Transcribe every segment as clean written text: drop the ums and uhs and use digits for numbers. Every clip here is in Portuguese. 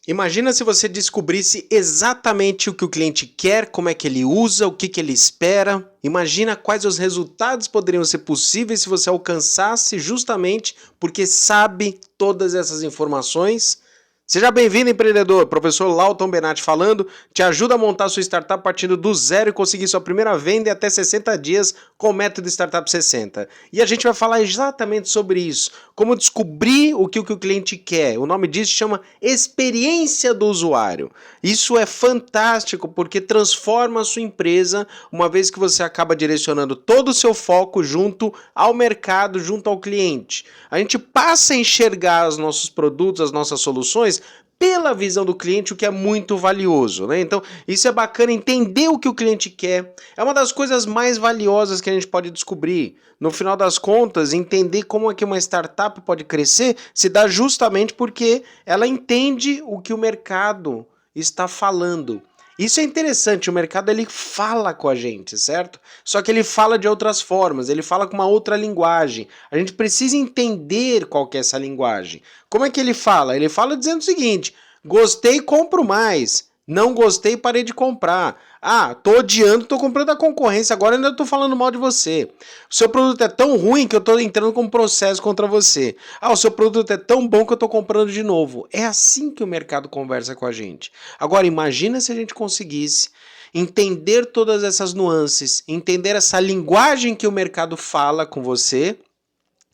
Imagina se você descobrisse exatamente o que o cliente quer, como é que ele usa, o que que ele espera. Imagina quais os resultados poderiam ser possíveis se você alcançasse justamente porque sabe todas essas informações. Seja bem-vindo, empreendedor. Professor Lauton Benatti falando, te ajuda a montar sua startup partindo do zero e conseguir sua primeira venda em até 60 dias com o método Startup 60. E a gente vai falar exatamente sobre isso, como descobrir o que o cliente quer. O nome disso chama experiência do usuário. Isso é fantástico porque transforma a sua empresa, uma vez que você acaba direcionando todo o seu foco junto ao mercado, junto ao cliente. A gente passa a enxergar os nossos produtos, as nossas soluções pela visão do cliente, o que é muito valioso, né? Então, isso é bacana, entender o que o cliente quer. É uma das coisas mais valiosas que a gente pode descobrir. No final das contas, entender como é que uma startup pode crescer se dá justamente porque ela entende o que o mercado está falando. Isso é interessante, o mercado ele fala com a gente, certo? Só que ele fala de outras formas, ele fala com uma outra linguagem. A gente precisa entender qual que é essa linguagem. Como é que ele fala? Ele fala dizendo o seguinte: gostei, compro mais. Não gostei, parei de comprar. Ah, tô odiando, tô comprando a concorrência, agora ainda tô falando mal de você. O seu produto é tão ruim que eu tô entrando com um processo contra você. Ah, o seu produto é tão bom que eu tô comprando de novo. É assim que o mercado conversa com a gente. Agora, imagina se a gente conseguisse entender todas essas nuances, entender essa linguagem que o mercado fala com você,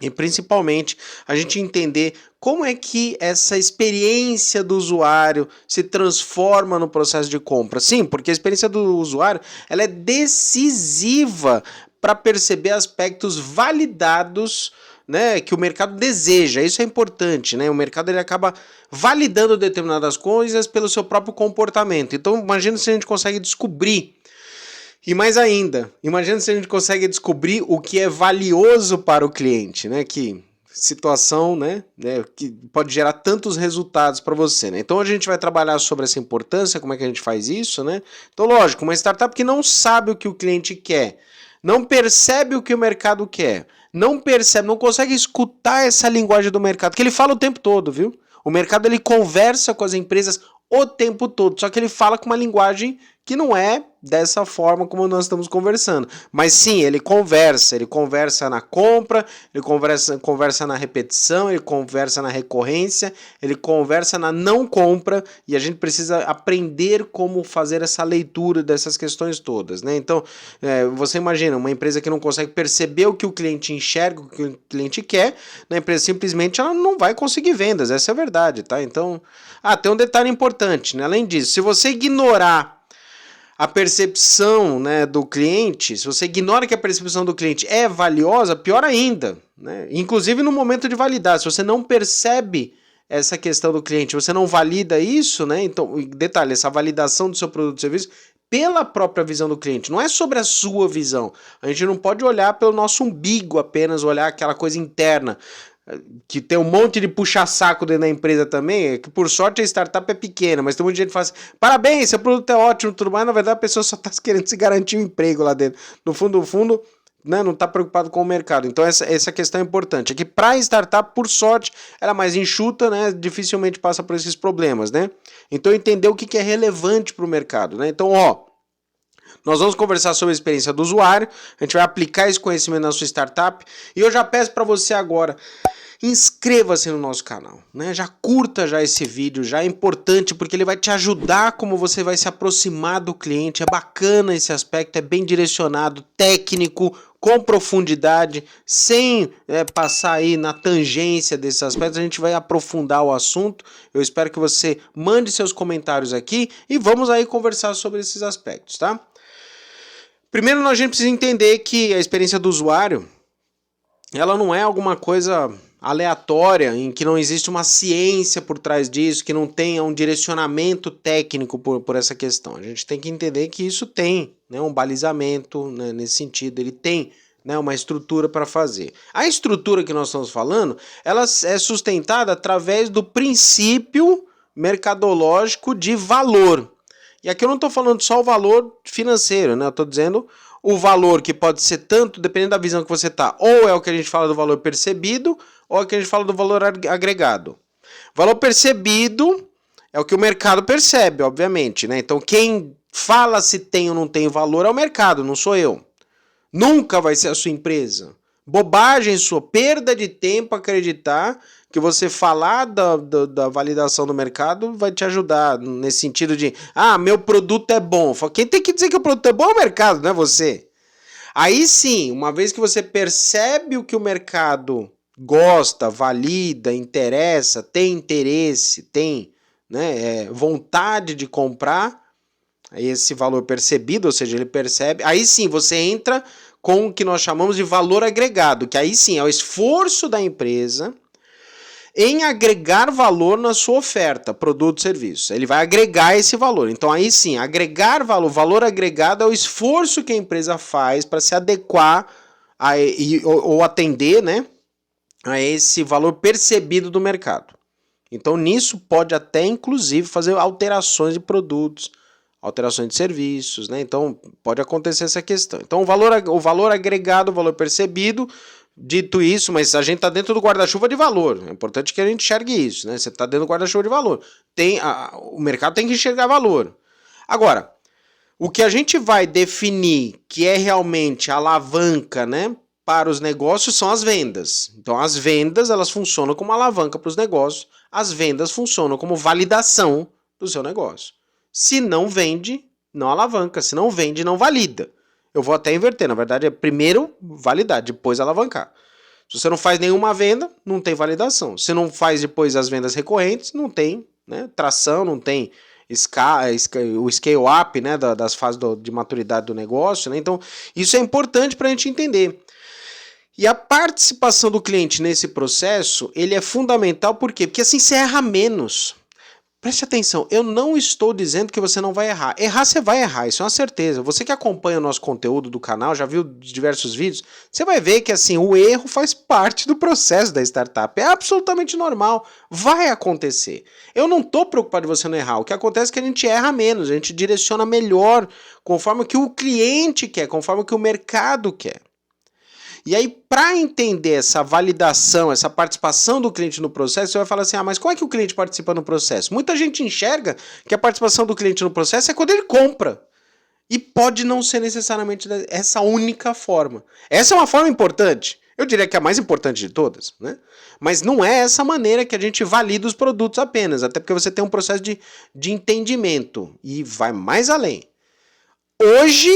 e principalmente a gente entender como é que essa experiência do usuário se transforma no processo de compra. Sim, porque a experiência do usuário ela é decisiva para perceber aspectos validados, né, que o mercado deseja. Isso é importante, né? O mercado ele acaba validando determinadas coisas pelo seu próprio comportamento. Então, imagina se a gente consegue descobrir. E mais ainda, imagina se a gente consegue descobrir o que é valioso para o cliente, né? Que situação, né? Que pode gerar tantos resultados para você, né? Então a gente vai trabalhar sobre essa importância, como é que a gente faz isso, né? Então, lógico, uma startup que não sabe o que o cliente quer, não percebe o que o mercado quer, não percebe, não consegue escutar essa linguagem do mercado, que ele fala o tempo todo, viu? O mercado ele conversa com as empresas o tempo todo, só que ele fala com uma linguagem que não é dessa forma como nós estamos conversando. Mas sim, ele conversa na compra, ele conversa na repetição, ele conversa na recorrência, ele conversa na não compra, e a gente precisa aprender como fazer essa leitura dessas questões todas, né? Então, você imagina, uma empresa que não consegue perceber o que o cliente enxerga, o que o cliente quer, a empresa simplesmente ela não vai conseguir vendas, essa é a verdade, tá? Então, tem um detalhe importante, né? Além disso, se você ignorar a percepção, né, do cliente, se você ignora que a percepção do cliente é valiosa, pior ainda, né? Inclusive no momento de validar, se você não percebe essa questão do cliente, você não valida isso, né? Então, detalhe, essa validação do seu produto ou serviço pela própria visão do cliente, não é sobre a sua visão. A gente não pode olhar pelo nosso umbigo apenas, olhar aquela coisa interna, que tem um monte de puxa-saco dentro da empresa também, que por sorte a startup é pequena, mas tem muita gente que fala assim, parabéns, seu produto é ótimo, tudo mais, na verdade a pessoa só está querendo se garantir um emprego lá dentro. No fundo, né, não está preocupado com o mercado. Então essa questão é importante. É que para a startup, por sorte, ela é mais enxuta, né, dificilmente passa por esses problemas, né? Então entender o que é relevante para o mercado, né? Então, nós vamos conversar sobre a experiência do usuário, a gente vai aplicar esse conhecimento na sua startup, e eu já peço para você agora, inscreva-se no nosso canal, né? Já curta já esse vídeo, já é importante porque ele vai te ajudar como você vai se aproximar do cliente, é bacana esse aspecto, é bem direcionado, técnico, com profundidade, sem passar aí na tangência desses aspectos, a gente vai aprofundar o assunto. Eu espero que você mande seus comentários aqui e vamos aí conversar sobre esses aspectos, tá? Primeiro, a gente precisa entender que a experiência do usuário, ela não é alguma coisa aleatória, em que não existe uma ciência por trás disso, que não tenha um direcionamento técnico por essa questão. A gente tem que entender que isso tem, né, um balizamento, né, nesse sentido, ele tem, né, uma estrutura para fazer. A estrutura que nós estamos falando, ela é sustentada através do princípio mercadológico de valor. E aqui eu não estou falando só o valor financeiro, né? Eu estou dizendo o valor que pode ser tanto, dependendo da visão que você está, ou é o que a gente fala do valor percebido, ou é o que a gente fala do valor agregado. Valor percebido É o que o mercado percebe, obviamente, né? Então quem fala se tem ou não tem valor é o mercado, não sou eu. Nunca vai ser a sua empresa. Bobagem sua, perda de tempo acreditar que você falar da validação do mercado vai te ajudar nesse sentido de, meu produto é bom. Quem tem que dizer que o produto é bom é o mercado, não é você. Aí sim, uma vez que você percebe o que o mercado gosta, valida, interessa, tem interesse, tem, né, vontade de comprar, esse valor percebido, ou seja, ele percebe, aí sim você entra com o que nós chamamos de valor agregado, que aí sim é o esforço da empresa em agregar valor na sua oferta, produto, serviço. Ele vai agregar esse valor. Então aí sim, agregar valor agregado é o esforço que a empresa faz para se adequar ou atender, né, a esse valor percebido do mercado. Então nisso pode até inclusive fazer alterações de produtos, alterações de serviços, né? Então pode acontecer essa questão. Então o valor agregado, o valor percebido, dito isso, mas a gente está dentro do guarda-chuva de valor. É importante que a gente enxergue isso, né? Você está dentro do guarda-chuva de valor. O mercado tem que enxergar valor. Agora, o que a gente vai definir que é realmente a alavanca, né, para os negócios são as vendas. Então as vendas, elas funcionam como alavanca para os negócios. As vendas funcionam como validação do seu negócio. Se não vende, não alavanca. Se não vende, não valida. Eu vou até inverter. Na verdade, é primeiro validar, depois alavancar. Se você não faz nenhuma venda, não tem validação. Se não faz depois as vendas recorrentes, não tem, né, tração, não tem o scale-up, né, das fases de maturidade do negócio. Né? Então, isso é importante para a gente entender. E a participação do cliente nesse processo, ele é fundamental, por quê? Porque assim você erra menos. Preste atenção, eu não estou dizendo que você não vai errar. Errar, você vai errar, isso é uma certeza. Você que acompanha o nosso conteúdo do canal, já viu diversos vídeos, você vai ver que assim, o erro faz parte do processo da startup. É absolutamente normal, vai acontecer. Eu não estou preocupado de você não errar. O que acontece é que a gente erra menos, a gente direciona melhor, conforme o que o cliente quer, conforme o que o mercado quer. E aí, para entender essa validação, essa participação do cliente no processo, você vai falar assim, mas como é que o cliente participa no processo? Muita gente enxerga que a participação do cliente no processo é quando ele compra. E pode não ser necessariamente essa única forma. Essa é uma forma importante. Eu diria que é a mais importante de todas, né? Mas não é essa maneira que a gente valida os produtos apenas, até porque você tem um processo de entendimento e vai mais além. Hoje,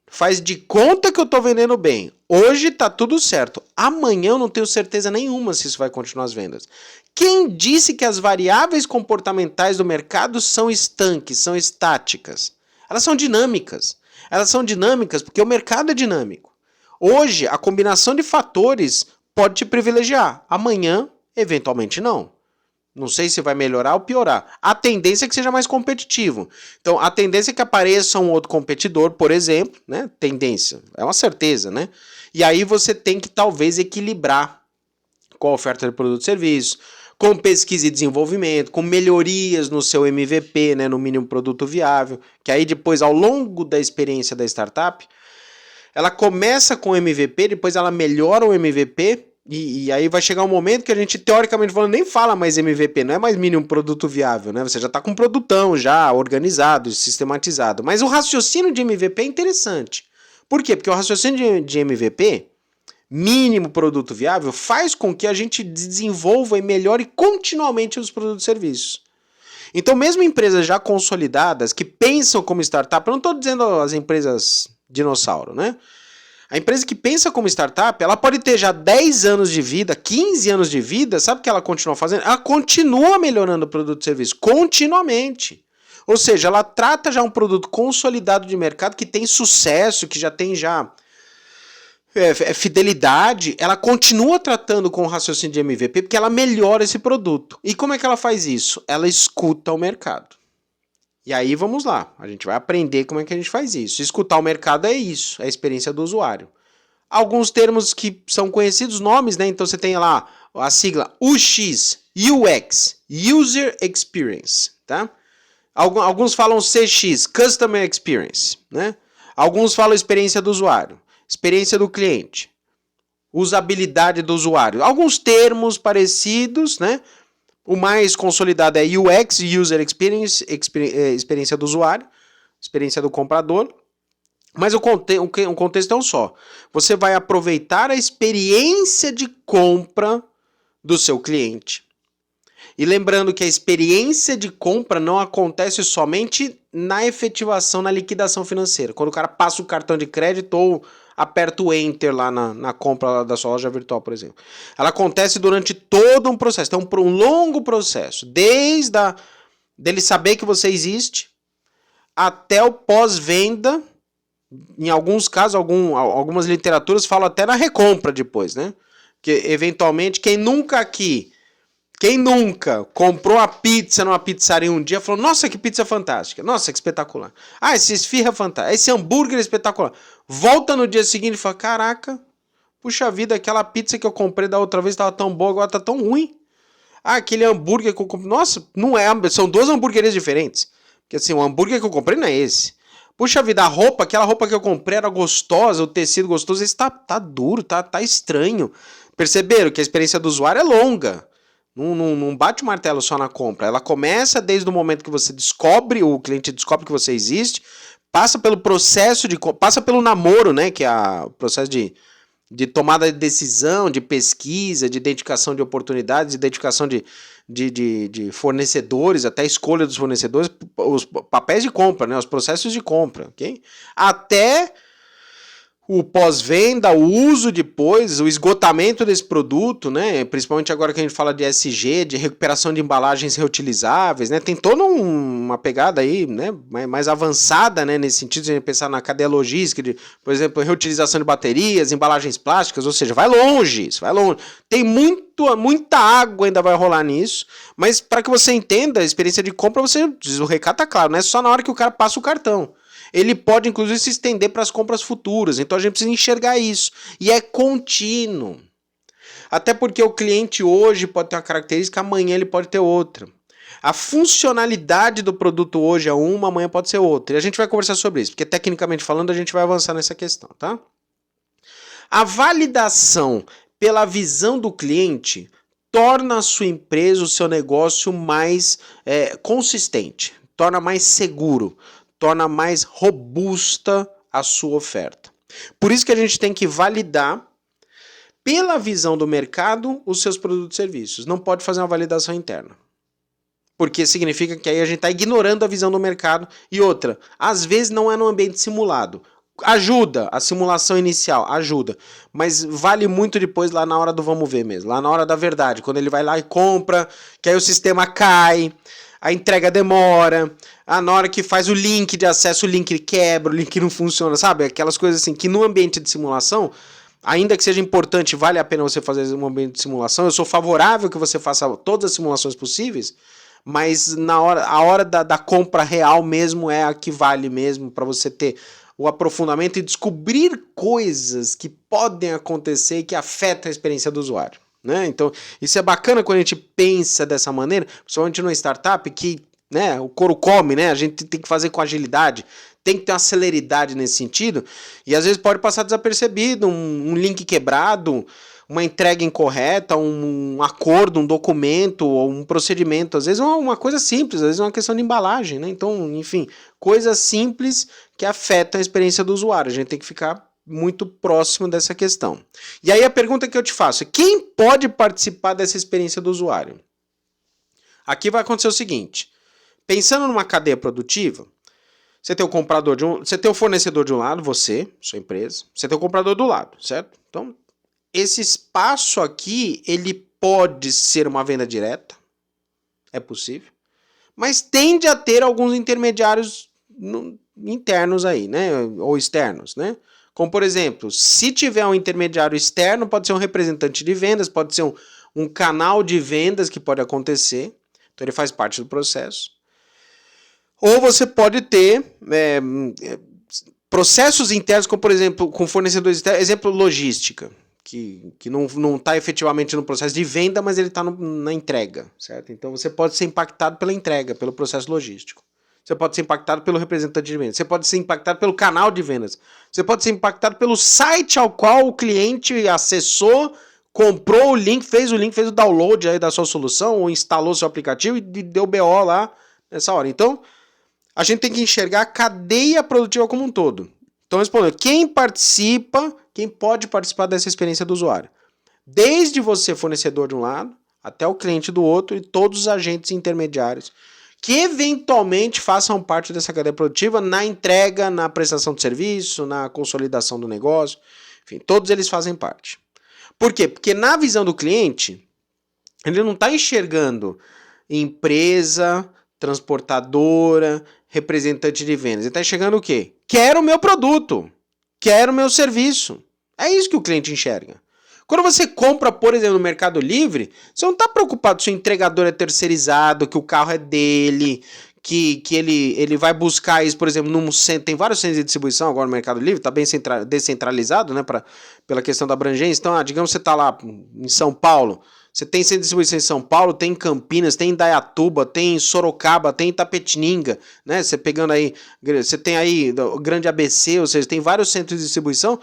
faz de conta que eu tô vendendo bem. Hoje tá tudo certo. Amanhã eu não tenho certeza nenhuma se isso vai continuar as vendas. Quem disse que as variáveis comportamentais do mercado são estanques, são estáticas? Elas são dinâmicas. Elas são dinâmicas porque o mercado é dinâmico. Hoje, a combinação de fatores pode te privilegiar. Amanhã, eventualmente não. Não sei se vai melhorar ou piorar. A tendência é que seja mais competitivo. Então, a tendência é que apareça um outro competidor, por exemplo, né? Tendência, é uma certeza, né? E aí você tem que talvez equilibrar com a oferta de produto e serviço, com pesquisa e desenvolvimento, com melhorias no seu MVP, né? No mínimo produto viável, que aí depois, ao longo da experiência da startup, ela começa com o MVP, depois ela melhora o MVP, e aí vai chegar um momento que a gente, teoricamente falando, nem fala mais MVP, não é mais mínimo produto viável, né? Você já está com um produtão já organizado, sistematizado. Mas o raciocínio de MVP é interessante. Por quê? Porque o raciocínio de MVP, mínimo produto viável, faz com que a gente desenvolva e melhore continuamente os produtos e serviços. Então, mesmo empresas já consolidadas, que pensam como startup, eu não estou dizendo as empresas dinossauro, né? A empresa que pensa como startup, ela pode ter já 10 anos de vida, 15 anos de vida, sabe o que ela continua fazendo? Ela continua melhorando o produto e serviço, continuamente. Ou seja, ela trata já um produto consolidado de mercado, que tem sucesso, que já tem fidelidade, ela continua tratando com o raciocínio de MVP, porque ela melhora esse produto. E como é que ela faz isso? Ela escuta o mercado. E aí vamos lá, a gente vai aprender como é que a gente faz isso. Escutar o mercado é isso, é a experiência do usuário. Alguns termos que são conhecidos, nomes, né? Então você tem lá a sigla UX, UX, User Experience, tá? Alguns falam CX, Customer Experience, né? Alguns falam experiência do usuário, experiência do cliente, usabilidade do usuário. Alguns termos parecidos, né? O mais consolidado é UX, User Experience, experiência do usuário, experiência do comprador. Mas o contexto é um só. Você vai aproveitar a experiência de compra do seu cliente. E lembrando que a experiência de compra não acontece somente na efetivação, na liquidação financeira. Quando o cara passa o cartão de crédito ou aperta o Enter lá na compra da sua loja virtual, por exemplo. Ela acontece durante todo um processo. Então, por um longo processo. Desde dele saber que você existe até o pós-venda. Em alguns casos, algumas literaturas falam até na recompra depois, né? Porque, eventualmente, quem nunca comprou a pizza numa pizzaria um dia falou, nossa, que pizza fantástica, nossa, que espetacular. Ah, esse esfirra é fantástico, esse hambúrguer é espetacular. Volta no dia seguinte e fala, caraca, puxa vida, aquela pizza que eu comprei da outra vez estava tão boa, agora tá tão ruim. Ah, aquele hambúrguer que eu comprei, nossa, não é, são duas hamburguerias diferentes. Porque assim, o hambúrguer que eu comprei não é esse. Puxa vida, aquela roupa que eu comprei era gostosa, o tecido gostoso, esse tá duro, tá estranho. Perceberam que a experiência do usuário é longa. Não bate o martelo só na compra. Ela começa desde o momento que você descobre, o cliente descobre que você existe, passa pelo processo passa pelo namoro, né? Que é o processo de tomada de decisão, de pesquisa, de identificação de oportunidades, de identificação de fornecedores, até a escolha dos fornecedores, os papéis de compra, né? Os processos de compra, ok? Até o pós-venda, o uso depois, o esgotamento desse produto, né? Principalmente agora que a gente fala de ESG, de recuperação de embalagens reutilizáveis, né? Tem toda uma pegada aí, né? Mais avançada, né? Nesse sentido de a gente pensar na cadeia logística, por exemplo, reutilização de baterias, embalagens plásticas, ou seja, vai longe, isso vai longe. Tem muita água ainda vai rolar nisso, mas para que você entenda a experiência de compra, o recado tá claro, não é só na hora que o cara passa o cartão. Ele pode, inclusive, se estender para as compras futuras. Então, a gente precisa enxergar isso. E é contínuo. Até porque o cliente hoje pode ter uma característica, amanhã ele pode ter outra. A funcionalidade do produto hoje é uma, amanhã pode ser outra. E a gente vai conversar sobre isso, porque tecnicamente falando, a gente vai avançar nessa questão, tá? A validação pela visão do cliente torna a sua empresa, o seu negócio mais consistente, torna mais seguro, torna mais robusta a sua oferta. Por isso que a gente tem que validar pela visão do mercado os seus produtos e serviços. Não pode fazer uma validação interna. Porque significa que aí a gente está ignorando a visão do mercado. E outra, às vezes não é no ambiente simulado. Ajuda, a simulação inicial, ajuda. Mas vale muito depois lá na hora do vamos ver mesmo. Lá na hora da verdade, quando ele vai lá e compra, que aí o sistema cai, a entrega demora, na hora que faz o link de acesso, o link quebra, o link não funciona, sabe? Aquelas coisas assim que no ambiente de simulação, ainda que seja importante, vale a pena você fazer um ambiente de simulação. Eu sou favorável que você faça todas as simulações possíveis, mas a hora da compra real mesmo é a que vale mesmo para você ter o aprofundamento e descobrir coisas que podem acontecer e que afetam a experiência do usuário. Né? Então, isso é bacana quando a gente pensa dessa maneira, principalmente numa startup que, né, o couro come, né? A gente tem que fazer com agilidade, tem que ter uma celeridade nesse sentido, e às vezes pode passar desapercebido, um link quebrado, uma entrega incorreta, um acordo, um documento, ou um procedimento, às vezes é uma coisa simples, às vezes é uma questão de embalagem, né? Então, enfim, coisas simples que afetam a experiência do usuário, a gente tem que ficar muito próximo dessa questão. E aí a pergunta que eu te faço é: quem pode participar dessa experiência do usuário? Aqui vai acontecer o seguinte: pensando numa cadeia produtiva, você tem o comprador você tem o fornecedor de um lado, você, sua empresa, você tem o comprador do lado, certo? Então, esse espaço aqui, ele pode ser uma venda direta, é possível, mas tende a ter alguns intermediários internos aí, né? Ou externos, né? Como, por exemplo, se tiver um intermediário externo, pode ser um representante de vendas, pode ser um canal de vendas que pode acontecer. Então, ele faz parte do processo. Ou você pode ter processos internos, como, por exemplo, com fornecedores externos. Exemplo, logística, que não está efetivamente no processo de venda, mas ele está na entrega, certo? Então, você pode ser impactado pela entrega, pelo processo logístico. Você pode ser impactado pelo representante de vendas. Você pode ser impactado pelo canal de vendas. Você pode ser impactado pelo site ao qual o cliente acessou, comprou o link, fez o download aí da sua solução, ou instalou seu aplicativo e deu BO lá nessa hora. Então, a gente tem que enxergar a cadeia produtiva como um todo. Então, respondendo, quem pode participar dessa experiência do usuário? Desde você, fornecedor de um lado, até o cliente do outro e todos os agentes intermediários que eventualmente façam parte dessa cadeia produtiva na entrega, na prestação de serviço, na consolidação do negócio, enfim, todos eles fazem parte. Por quê? Porque na visão do cliente, ele não está enxergando empresa, transportadora, representante de vendas. Ele está enxergando o quê? Quero o meu produto, quero o meu serviço. É isso que o cliente enxerga. Quando você compra, por exemplo, no Mercado Livre, você não está preocupado se o entregador é terceirizado, que o carro é dele, que ele vai buscar isso, por exemplo, num centro. Tem vários centros de distribuição agora no Mercado Livre, está bem descentralizado, né, pela questão da abrangência. Então, digamos que você está lá em São Paulo, você tem centro de distribuição em São Paulo, tem em Campinas, tem em Indaiatuba, tem em Sorocaba, tem em Itapetininga, né? Você pegando aí, você tem aí o Grande ABC, ou seja, tem vários centros de distribuição.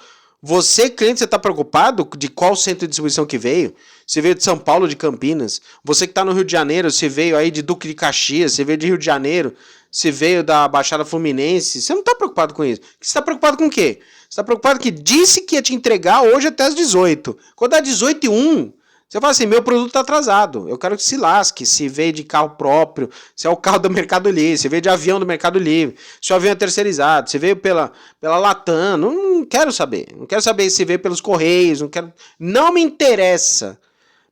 Você, cliente, você está preocupado de qual centro de distribuição que veio? Você veio de São Paulo, de Campinas. Você que está no Rio de Janeiro, você veio aí de Duque de Caxias, você veio de Rio de Janeiro, você veio da Baixada Fluminense. Você não está preocupado com isso. Você está preocupado com o quê? Você está preocupado que disse que ia te entregar hoje até as 18. Quando dá 18h01, você fala assim, meu produto está atrasado, eu quero que se lasque, se veio de carro próprio, se é o carro do Mercado Livre, se veio de avião do Mercado Livre, se o avião é terceirizado, se veio pela Latam, não quero saber, se veio pelos Correios, não me interessa,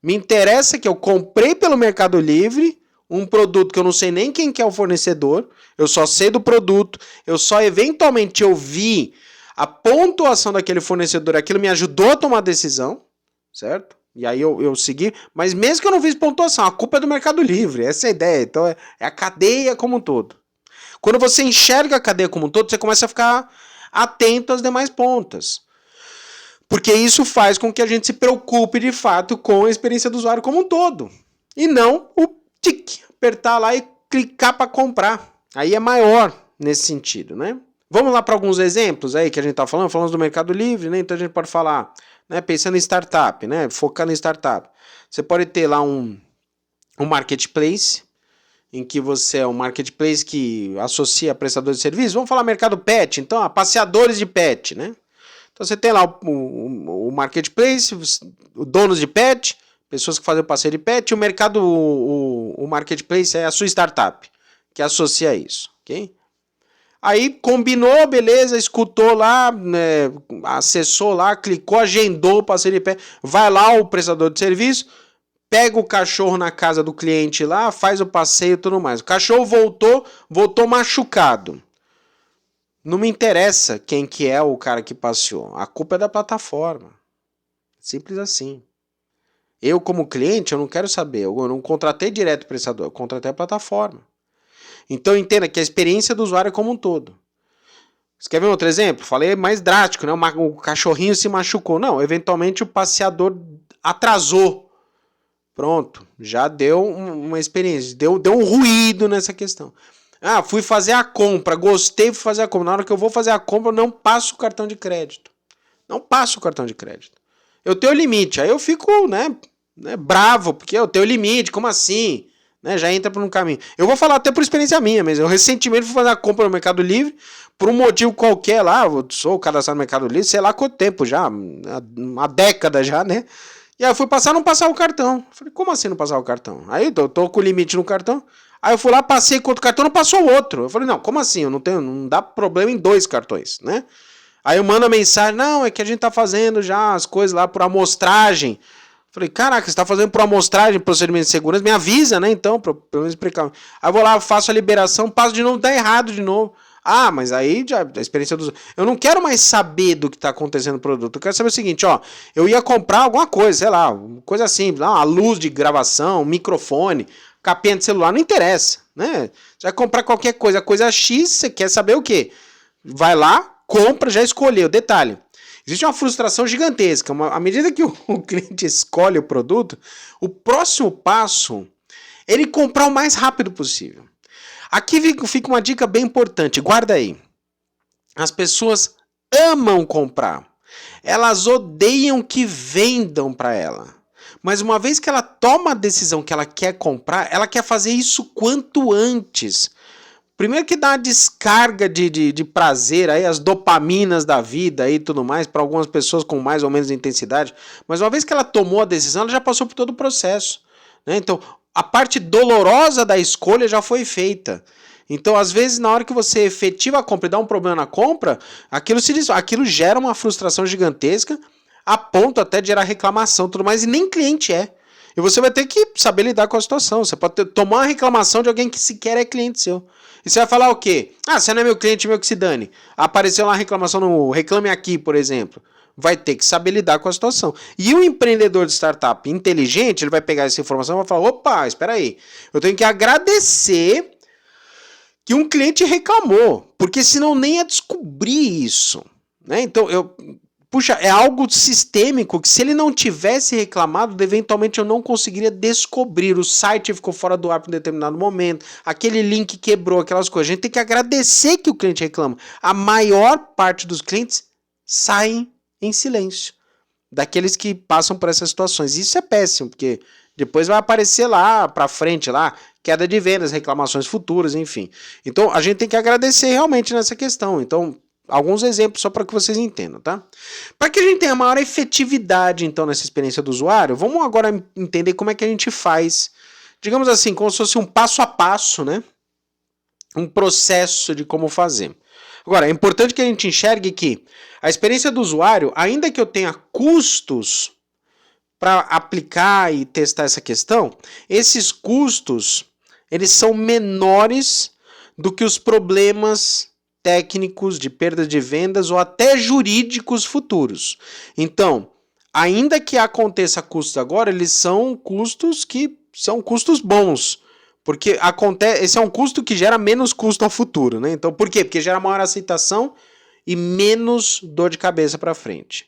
me interessa que eu comprei pelo Mercado Livre um produto que eu não sei nem quem que é o fornecedor, eu só sei do produto, eu só eventualmente ouvi a pontuação daquele fornecedor, aquilo me ajudou a tomar a decisão, certo? E aí eu segui, mas mesmo que eu não fiz pontuação, a culpa é do Mercado Livre, essa é a ideia. Então é a cadeia como um todo. Quando você enxerga a cadeia como um todo, você começa a ficar atento às demais pontas. Porque isso faz com que a gente se preocupe de fato com a experiência do usuário como um todo. E não o tic, apertar lá e clicar para comprar. Aí é maior nesse sentido, né? Vamos lá para alguns exemplos aí que a gente tá falando do Mercado Livre, né? Então a gente pode falar, né, pensando em startup, né, focando em startup. Você pode ter lá um marketplace, em que você é um marketplace que associa prestadores de serviço. Vamos falar mercado pet, então, passeadores de pet, né? Então você tem lá o marketplace, os donos de pet, pessoas que fazem o passeio de pet, e o marketplace é a sua startup, que associa isso, ok? Aí combinou, beleza, escutou lá, né, acessou lá, clicou, agendou o passeio de pet. Vai lá o prestador de serviço, pega o cachorro na casa do cliente lá, faz o passeio e tudo mais. O cachorro voltou machucado. Não me interessa quem que é o cara que passeou. A culpa é da plataforma. Simples assim. Eu, como cliente, eu não quero saber. Eu não contratei direto o prestador, eu contratei a plataforma. Então entenda que a experiência do usuário é como um todo. Você quer ver um outro exemplo? Falei mais drástico, né? O cachorrinho se machucou. Não, eventualmente o passeador atrasou. Pronto, já deu uma experiência, deu um ruído nessa questão. Ah, fui fazer a compra, gostei, fui fazer a compra. Na hora que eu vou fazer a compra, eu não passo o cartão de crédito. Não passo o cartão de crédito. Eu tenho limite, aí eu fico, né bravo, porque eu tenho limite, como assim? Né, já entra por um caminho. Eu vou falar até por experiência minha, mas eu recentemente fui fazer a compra no Mercado Livre, por um motivo qualquer lá, eu sou cadastrado no Mercado Livre, sei lá quanto tempo já, uma década já, né? E aí eu fui não passar o cartão. Eu falei, como assim não passar o cartão? Aí eu tô com o limite no cartão, aí eu fui lá, passei com outro cartão, não passou o outro. Eu falei, não, como assim? Não dá problema em 2 cartões, né? Aí eu mando a mensagem, não, é que a gente tá fazendo já as coisas lá por amostragem. Falei, caraca, você tá fazendo por amostragem, procedimento de segurança, me avisa, né, então, pelo menos explicar. Aí eu vou lá, faço a liberação, passo de novo, dá errado de novo. Ah, mas aí já a experiência dos... Eu não quero mais saber do que tá acontecendo no produto, eu quero saber o seguinte, ó, eu ia comprar alguma coisa, sei lá, coisa simples, uma luz de gravação, um microfone, capinha de celular, não interessa, né? Você vai comprar qualquer coisa, coisa X, você quer saber o quê? Vai lá, compra, já escolheu, detalhe. Existe uma frustração gigantesca. À medida que o cliente escolhe o produto, o próximo passo é ele comprar o mais rápido possível. Aqui fica uma dica bem importante, guarda aí. As pessoas amam comprar. Elas odeiam que vendam para ela. Mas uma vez que ela toma a decisão que ela quer comprar, ela quer fazer isso quanto antes. Primeiro que dá uma descarga de prazer, aí as dopaminas da vida e tudo mais, para algumas pessoas com mais ou menos intensidade. Mas uma vez que ela tomou a decisão, ela já passou por todo o processo. Né? Então, a parte dolorosa da escolha já foi feita. Então, às vezes, na hora que você efetiva a compra e dá um problema na compra, aquilo gera uma frustração gigantesca, a ponto até de gerar reclamação e tudo mais, e nem cliente é. E você vai ter que saber lidar com a situação. Você pode tomar uma reclamação de alguém que sequer é cliente seu. E você vai falar o quê? Ah, você não é meu cliente, meu que se dane. Apareceu lá uma reclamação no Reclame Aqui, por exemplo. Vai ter que saber lidar com a situação. E o empreendedor de startup inteligente, ele vai pegar essa informação e vai falar, opa, espera aí. Eu tenho que agradecer que um cliente reclamou, porque senão nem ia descobrir isso. Né? Então, puxa, é algo sistêmico que se ele não tivesse reclamado, eventualmente eu não conseguiria descobrir. O site ficou fora do ar por um determinado momento, aquele link quebrou, aquelas coisas. A gente tem que agradecer que o cliente reclama. A maior parte dos clientes saem em silêncio, daqueles que passam por essas situações. Isso é péssimo, porque depois vai aparecer lá pra frente, lá, queda de vendas, reclamações futuras, enfim. Então a gente tem que agradecer realmente nessa questão. Então, alguns exemplos só para que vocês entendam, tá? Para que a gente tenha maior efetividade, então, nessa experiência do usuário, vamos agora entender como é que a gente faz, digamos assim, como se fosse um passo a passo, né? Um processo de como fazer. Agora, é importante que a gente enxergue que a experiência do usuário, ainda que eu tenha custos para aplicar e testar essa questão, esses custos, eles são menores do que os problemas técnicos de perda de vendas ou até jurídicos futuros. Então, ainda que aconteça custos agora, eles são custos que são custos bons. Porque esse é um custo que gera menos custo ao futuro, né? Então, por quê? Porque gera maior aceitação e menos dor de cabeça para frente.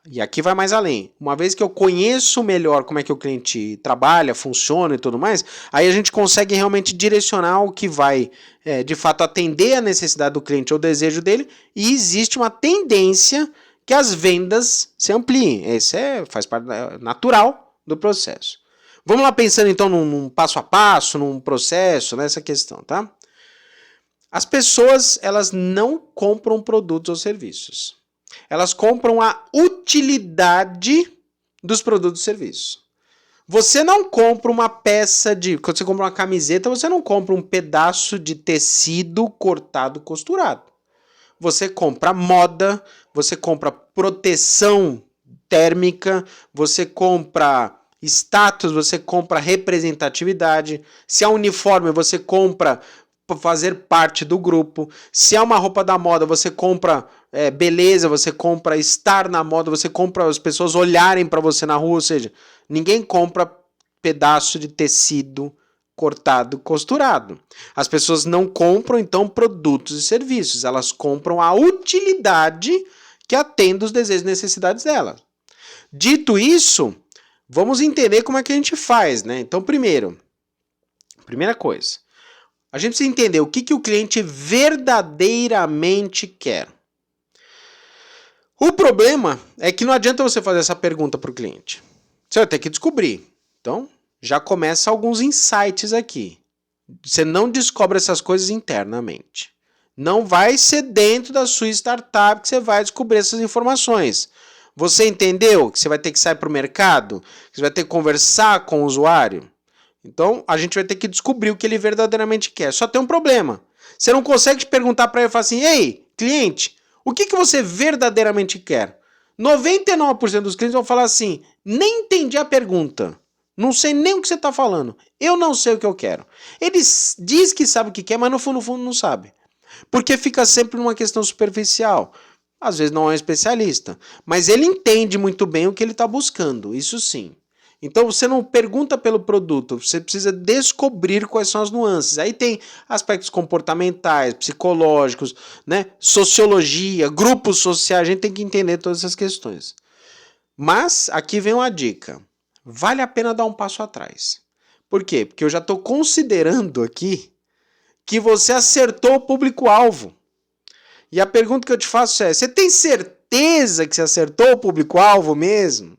E aqui vai mais além. Uma vez que eu conheço melhor como é que o cliente trabalha, funciona e tudo mais, aí a gente consegue realmente direcionar o que vai, de fato, atender a necessidade do cliente ou o desejo dele, e existe uma tendência que as vendas se ampliem. Esse faz parte natural do processo. Vamos lá pensando então num passo a passo, num processo, nessa questão, tá? As pessoas, elas não compram produtos ou serviços. Elas compram a utilidade dos produtos e serviços. Você não compra uma peça quando você compra uma camiseta, você não compra um pedaço de tecido cortado, costurado. Você compra moda, você compra proteção térmica, você compra status, você compra representatividade. Se é uniforme, você compra para fazer parte do grupo. Se é uma roupa da moda, você compra beleza, você compra estar na moda, você compra as pessoas olharem para você na rua. Ou seja, ninguém compra pedaço de tecido cortado, costurado. As pessoas não compram, então, produtos e serviços. Elas compram a utilidade que atende os desejos e necessidades delas. Dito isso, vamos entender como é que a gente faz, né? Então, primeira coisa, a gente precisa entender o que o cliente verdadeiramente quer. O problema é que não adianta você fazer essa pergunta para o cliente. Você vai ter que descobrir. Então, já começa alguns insights aqui. Você não descobre essas coisas internamente. Não vai ser dentro da sua startup que você vai descobrir essas informações. Você entendeu que você vai ter que sair para o mercado? Que você vai ter que conversar com o usuário? Então, a gente vai ter que descobrir o que ele verdadeiramente quer. Só tem um problema. Você não consegue perguntar para ele e falar assim, ei, cliente, o que você verdadeiramente quer? 99% dos clientes vão falar assim, nem entendi a pergunta. Não sei nem o que você está falando. Eu não sei o que eu quero. Ele diz que sabe o que quer, mas no fundo não sabe. Porque fica sempre numa questão superficial. Às vezes não é um especialista, mas ele entende muito bem o que ele está buscando, isso sim. Então você não pergunta pelo produto, você precisa descobrir quais são as nuances. Aí tem aspectos comportamentais, psicológicos, né? Sociologia, grupos sociais, a gente tem que entender todas essas questões. Mas aqui vem uma dica, vale a pena dar um passo atrás. Por quê? Porque eu já estou considerando aqui que você acertou o público-alvo. E a pergunta que eu te faço é, você tem certeza certeza que você acertou o público-alvo mesmo?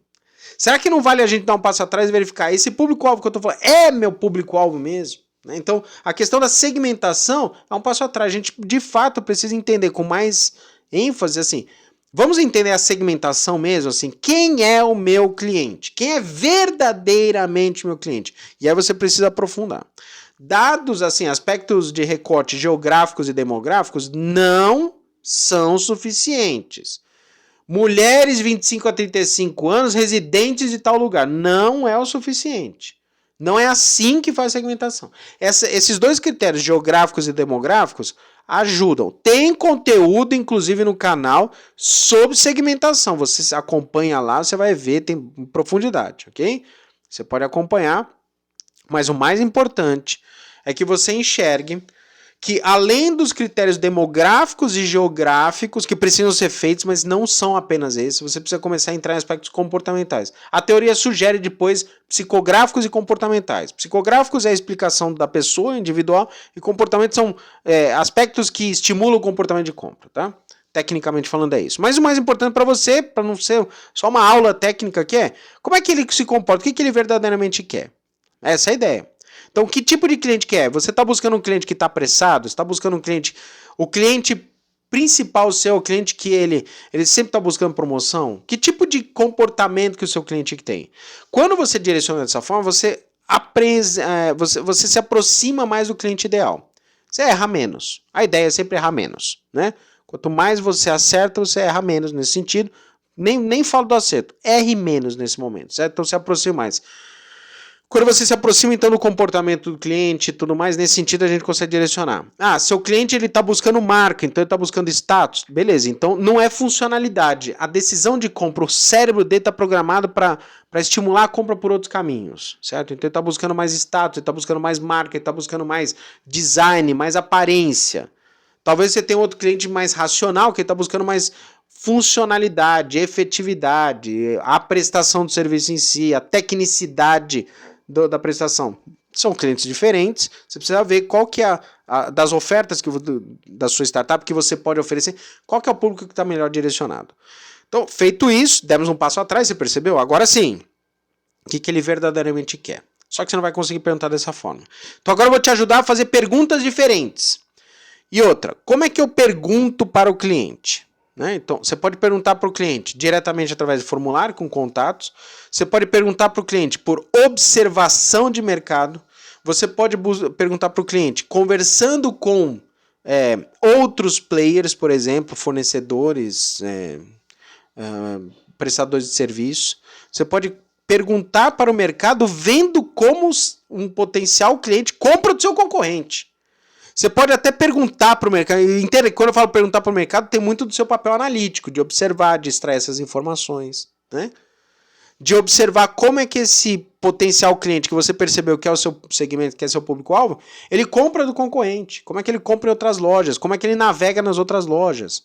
Será que não vale a gente dar um passo atrás e verificar esse público-alvo que eu estou falando é meu público-alvo mesmo? Então, a questão da segmentação é um passo atrás. A gente, de fato, precisa entender com mais ênfase, assim, vamos entender a segmentação mesmo, assim, quem é o meu cliente? Quem é verdadeiramente meu cliente? E aí você precisa aprofundar. Dados, assim, aspectos de recorte geográficos e demográficos não são suficientes. Mulheres 25 a 35 anos, residentes de tal lugar. Não é o suficiente. Não é assim que faz segmentação. Esses dois critérios, geográficos e demográficos, ajudam. Tem conteúdo, inclusive, no canal sobre segmentação. Você acompanha lá, você vai ver, tem profundidade, ok? Você pode acompanhar, mas o mais importante é que você enxergue que além dos critérios demográficos e geográficos que precisam ser feitos, mas não são apenas esses, você precisa começar a entrar em aspectos comportamentais. A teoria sugere depois psicográficos e comportamentais. Psicográficos é a explicação da pessoa individual e comportamentos são aspectos que estimulam o comportamento de compra, tá? Tecnicamente falando é isso. Mas o mais importante para você, para não ser só uma aula técnica que é, como é que ele se comporta, o que ele verdadeiramente quer? Essa é a ideia. Então, que tipo de cliente que é? Você está buscando um cliente que está apressado? Você está buscando um cliente... O cliente principal seu, o cliente que ele sempre está buscando promoção? Que tipo de comportamento que o seu cliente tem? Quando você direciona dessa forma, você se aproxima mais do cliente ideal. Você erra menos. A ideia é sempre errar menos, né? Quanto mais você acerta, você erra menos nesse sentido. Nem falo do acerto. Erre menos nesse momento, certo? Então, se aproxima mais. Quando você se aproxima então do comportamento do cliente e tudo mais, nesse sentido a gente consegue direcionar. Seu cliente ele está buscando marca, então ele está buscando status. Beleza, então não é funcionalidade. A decisão de compra, o cérebro dele está programado para estimular a compra por outros caminhos, certo? Então ele está buscando mais status, ele está buscando mais marca, ele está buscando mais design, mais aparência. Talvez você tenha outro cliente mais racional, que ele está buscando mais funcionalidade, efetividade, a prestação do serviço em si, a tecnicidade da prestação. São clientes diferentes, você precisa ver qual que é das ofertas da sua startup que você pode oferecer, qual que é o público que está melhor direcionado. Então, feito isso, demos um passo atrás, você percebeu? Agora sim, o que ele verdadeiramente quer. Só que você não vai conseguir perguntar dessa forma. Então agora eu vou te ajudar a fazer perguntas diferentes. E outra, como é que eu pergunto para o cliente? Né? Então, você pode perguntar para o cliente diretamente através de formulário com contatos. Você pode perguntar para o cliente por observação de mercado. Você pode perguntar para o cliente conversando com outros players, por exemplo, fornecedores, prestadores de serviço. Você pode perguntar para o mercado vendo como um potencial cliente compra do seu concorrente. Você pode até perguntar para o mercado, quando eu falo perguntar para o mercado, tem muito do seu papel analítico, de observar, de extrair essas informações, né? De observar como é que esse potencial cliente que você percebeu que é o seu segmento, que é seu público-alvo, ele compra do concorrente, como é que ele compra em outras lojas, como é que ele navega nas outras lojas.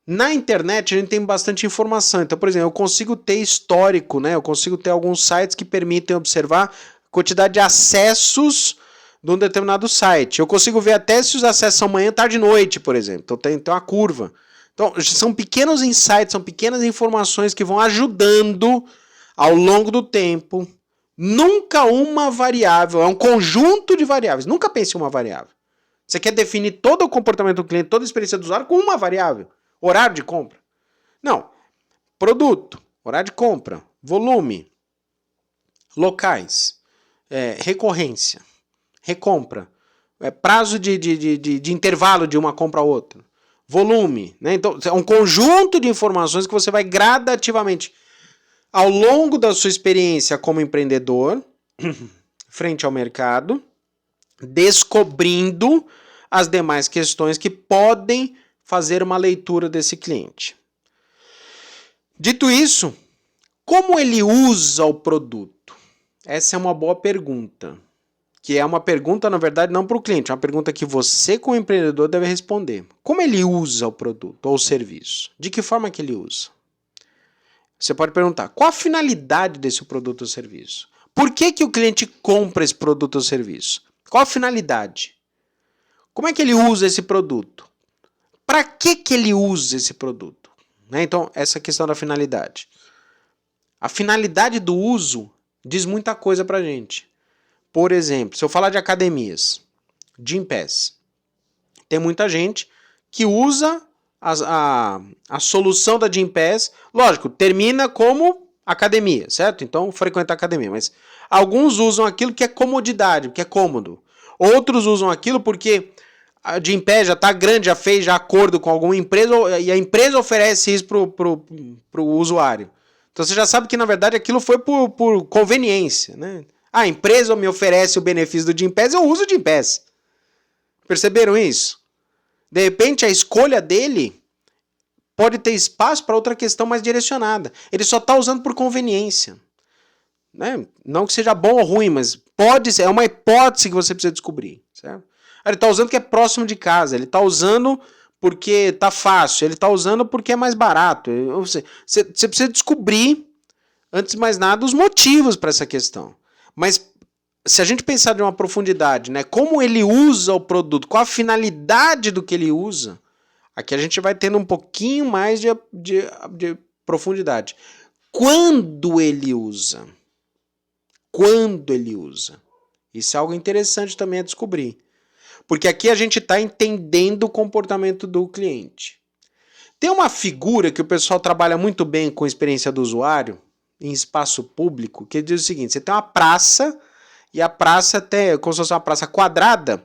Na internet a gente tem bastante informação, então, por exemplo, eu consigo ter histórico, né? Eu consigo ter alguns sites que permitem observar a quantidade de acessos de um determinado site. Eu consigo ver até se os acessos são manhã, tarde e noite, por exemplo. Então tem uma curva. Então são pequenos insights, são pequenas informações que vão ajudando ao longo do tempo. Nunca uma variável, é um conjunto de variáveis. Nunca pense em uma variável. Você quer definir todo o comportamento do cliente, toda a experiência do usuário com uma variável. Horário de compra. Não. Produto, horário de compra, volume, locais, recorrência. Recompra, prazo de intervalo de uma compra a outra, volume, né? Então é um conjunto de informações que você vai gradativamente, ao longo da sua experiência como empreendedor, frente ao mercado, descobrindo as demais questões que podem fazer uma leitura desse cliente. Dito isso, como ele usa o produto? Essa é uma boa pergunta. Que é uma pergunta, na verdade, não para o cliente, é uma pergunta que você, como empreendedor, deve responder. Como ele usa o produto ou o serviço? De que forma que ele usa? Você pode perguntar, qual a finalidade desse produto ou serviço? Por que o cliente compra esse produto ou serviço? Qual a finalidade? Como é que ele usa esse produto? Para que ele usa esse produto? né? Então, essa questão da finalidade. A finalidade do uso diz muita coisa pra gente. Por exemplo, se eu falar de academias, Gympass, tem muita gente que usa a solução da Gympass, lógico, termina como academia, certo? Então, frequenta a academia, mas alguns usam aquilo que é comodidade, que é cômodo. Outros usam aquilo porque a Gympass já está grande, já fez já acordo com alguma empresa e a empresa oferece isso pro usuário. Então você já sabe que na verdade aquilo foi por conveniência, né? A empresa me oferece o benefício do Gympass, eu uso o Gympass. Perceberam isso? De repente a escolha dele pode ter espaço para outra questão mais direcionada. Ele só está usando por conveniência, né? Não que seja bom ou ruim, mas pode ser, é uma hipótese que você precisa descobrir, certo? Ele está usando porque é próximo de casa, ele está usando porque está fácil, ele está usando porque é mais barato. Você precisa descobrir, antes de mais nada, os motivos para essa questão. Mas se a gente pensar de uma profundidade, né, como ele usa o produto, qual a finalidade do que ele usa, aqui a gente vai tendo um pouquinho mais de profundidade. Quando ele usa? Quando ele usa? Isso é algo interessante também a descobrir. Porque aqui a gente está entendendo o comportamento do cliente. Tem uma figura que o pessoal trabalha muito bem com a experiência do usuário, em espaço público, que diz o seguinte: você tem uma praça, e a praça tem como se fosse uma praça quadrada,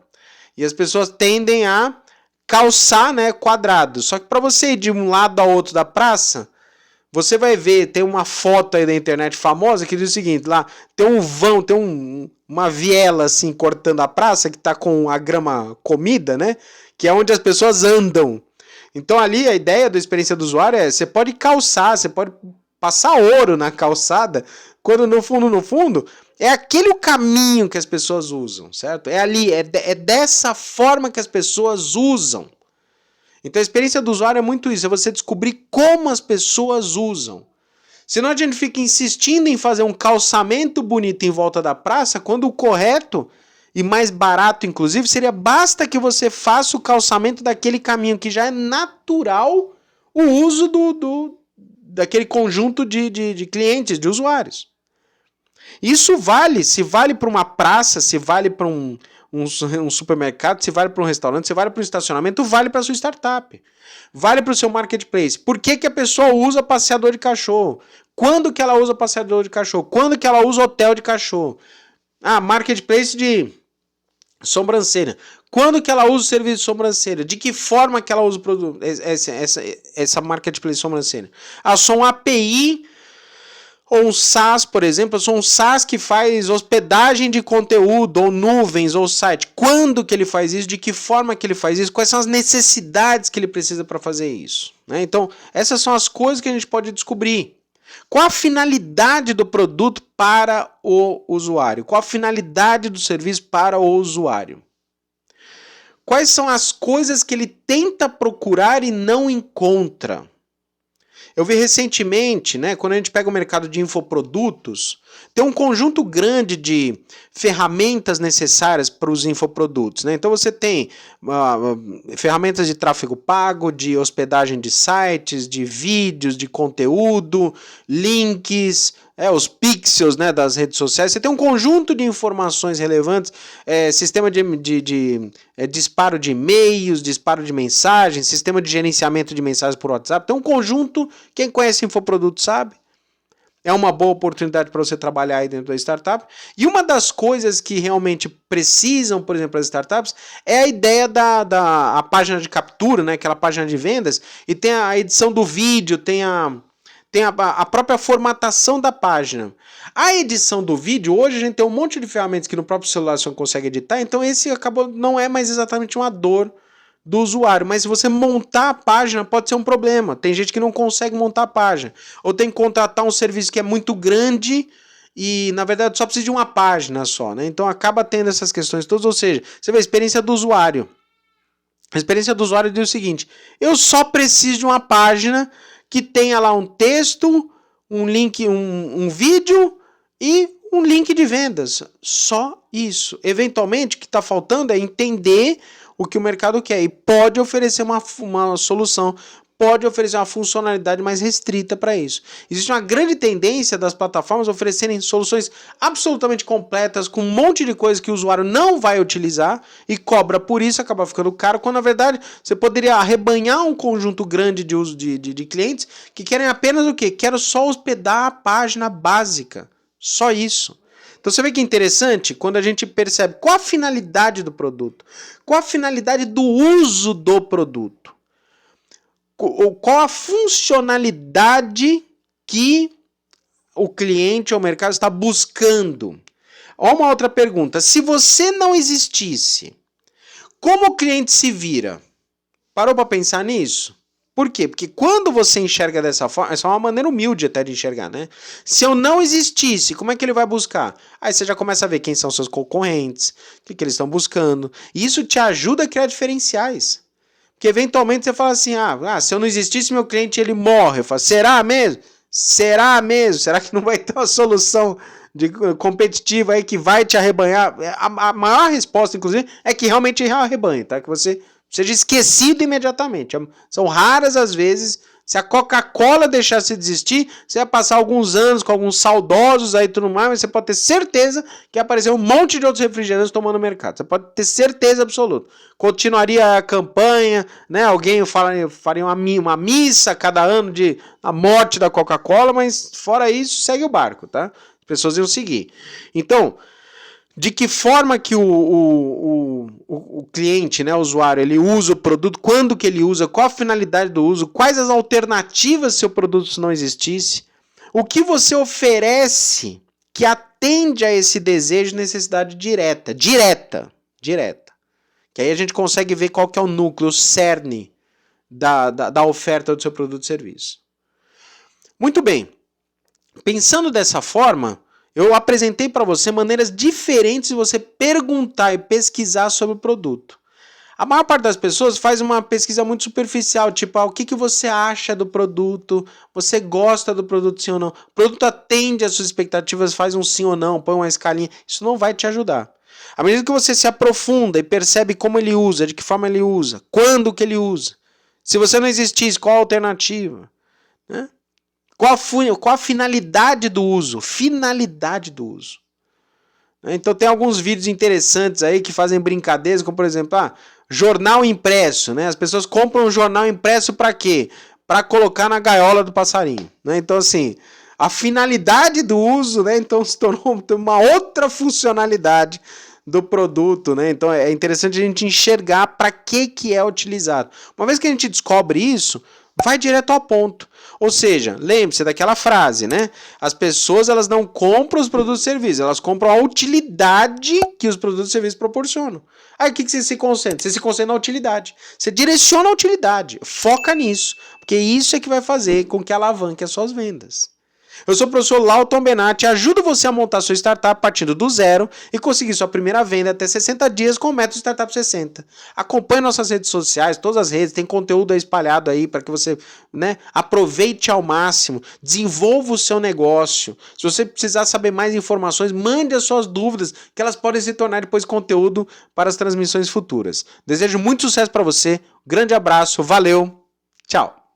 e as pessoas tendem a calçar, né, quadrado. Só que para você ir de um lado ao outro da praça, você vai ver, tem uma foto aí da internet famosa que diz o seguinte: lá tem um vão, tem uma viela assim cortando a praça, que tá com a grama comida, né, que é onde as pessoas andam. Então ali a ideia da experiência do usuário é: você pode calçar, você pode passar ouro na calçada, quando no fundo, é aquele o caminho que as pessoas usam, certo? É ali, é dessa forma que as pessoas usam. Então a experiência do usuário é muito isso, é você descobrir como as pessoas usam. Senão a gente fica insistindo em fazer um calçamento bonito em volta da praça, quando o correto e mais barato, inclusive, seria basta que você faça o calçamento daquele caminho que já é natural o uso daquele conjunto de clientes, de usuários. Isso se vale para uma praça, se vale para um supermercado, se vale para um restaurante, se vale para um estacionamento, vale para a sua startup. Vale para o seu marketplace. Por que a pessoa usa passeador de cachorro? Quando que ela usa passeador de cachorro? Quando que ela usa hotel de cachorro? Marketplace de sobrancelha. Quando que ela usa o serviço de sobrancelha? De que forma que ela usa o produto? Essa marketplace de sobrancelha. Sou um API ou um SaaS, por exemplo. Eu sou um SaaS que faz hospedagem de conteúdo, ou nuvens, ou site. Quando que ele faz isso? De que forma que ele faz isso? Quais são as necessidades que ele precisa para fazer isso? Né? Então, essas são as coisas que a gente pode descobrir. Qual a finalidade do produto para o usuário? Qual a finalidade do serviço para o usuário? Quais são as coisas que ele tenta procurar e não encontra? Eu vi recentemente, né, quando a gente pega o mercado de infoprodutos, tem um conjunto grande de ferramentas necessárias para os infoprodutos. Né? Então você tem ferramentas de tráfego pago, de hospedagem de sites, de vídeos, de conteúdo, links, os pixels, né, das redes sociais. Você tem um conjunto de informações relevantes, sistema de disparo de e-mails, disparo de mensagens, sistema de gerenciamento de mensagens por WhatsApp. Tem um conjunto, quem conhece infoproduto sabe. É uma boa oportunidade para você trabalhar aí dentro da startup. E uma das coisas que realmente precisam, por exemplo, as startups, é a ideia da página de captura, né? Aquela página de vendas, e tem a edição do vídeo, tem a própria formatação da página. A edição do vídeo, hoje a gente tem um monte de ferramentas que no próprio celular você não consegue editar, então esse não é mais exatamente uma dor do usuário, mas se você montar a página pode ser um problema. Tem gente que não consegue montar a página, ou tem que contratar um serviço que é muito grande e na verdade só precisa de uma página só, né? Então acaba tendo essas questões todas, ou seja, você vê a experiência do usuário. A experiência do usuário diz o seguinte: eu só preciso de uma página que tenha lá um texto, um link, um vídeo e um link de vendas. Só isso. Eventualmente o que está faltando é entender o que o mercado quer e pode oferecer uma solução pode oferecer uma funcionalidade mais restrita para isso. Existe uma grande tendência das plataformas oferecerem soluções absolutamente completas, com um monte de coisa que o usuário não vai utilizar e cobra por isso, acaba ficando caro, quando na verdade você poderia arrebanhar um conjunto grande de uso de clientes que querem apenas o quê? Quero só hospedar a página básica. Só isso. Então você vê que é interessante quando a gente percebe qual a finalidade do produto, qual a finalidade do uso do produto, qual a funcionalidade que o cliente ou o mercado está buscando. Ó, uma outra pergunta, se você não existisse, como o cliente se vira? Parou para pensar nisso? Por quê? Porque quando você enxerga dessa forma, essa é uma maneira humilde até de enxergar, né? Se eu não existisse, como é que ele vai buscar? Aí você já começa a ver quem são seus concorrentes, o que eles estão buscando. E isso te ajuda a criar diferenciais. Porque eventualmente você fala assim, se eu não existisse, meu cliente ele morre. Eu falo, será mesmo? Será mesmo? Será que não vai ter uma solução competitiva aí que vai te arrebanhar? A maior resposta, inclusive, é que realmente arrebanha, tá? Que você seja esquecido imediatamente. São raras as vezes. Se a Coca-Cola deixasse de existir, você ia passar alguns anos com alguns saudosos aí e tudo mais, mas você pode ter certeza que ia aparecer um monte de outros refrigerantes tomando mercado. Você pode ter certeza absoluta. Continuaria a campanha, né? Alguém faria uma missa cada ano de a morte da Coca-Cola, mas fora isso, segue o barco, tá? As pessoas iam seguir. Então, de que forma que o cliente, né, o usuário, ele usa o produto, quando que ele usa, qual a finalidade do uso, quais as alternativas se o produto não existisse, o que você oferece que atende a esse desejo e necessidade direta. Que aí a gente consegue ver qual que é o núcleo, o cerne da oferta do seu produto e serviço. Muito bem. Pensando dessa forma, eu apresentei para você maneiras diferentes de você perguntar e pesquisar sobre o produto. A maior parte das pessoas faz uma pesquisa muito superficial, tipo, o que você acha do produto, você gosta do produto sim ou não, o produto atende às suas expectativas, faz um sim ou não, põe uma escalinha, isso não vai te ajudar. À medida que você se aprofunda e percebe como ele usa, de que forma ele usa, quando que ele usa, se você não existisse, qual a alternativa, né? Qual a finalidade do uso? Finalidade do uso. Então tem alguns vídeos interessantes aí que fazem brincadeiras, como por exemplo, jornal impresso, né? As pessoas compram um jornal impresso para quê? Para colocar na gaiola do passarinho, né? Então assim, a finalidade do uso, né? Então se tornou uma outra funcionalidade do produto, né? Então é interessante a gente enxergar para que é utilizado. Uma vez que a gente descobre isso, vai direto ao ponto. Ou seja, lembre-se daquela frase, né? As pessoas elas não compram os produtos e serviços, elas compram a utilidade que os produtos e serviços proporcionam. Aí o que você se concentra? Você se concentra na utilidade. Você direciona a utilidade, foca nisso, porque isso é que vai fazer com que alavanque as suas vendas. Eu sou o professor Lauton Benatti, ajudo você a montar sua startup partindo do zero e conseguir sua primeira venda até 60 dias com o método Startup 60. Acompanhe nossas redes sociais, todas as redes, tem conteúdo aí espalhado aí para que você, né, aproveite ao máximo, desenvolva o seu negócio. Se você precisar saber mais informações, mande as suas dúvidas, que elas podem se tornar depois conteúdo para as transmissões futuras. Desejo muito sucesso para você, grande abraço, valeu, tchau!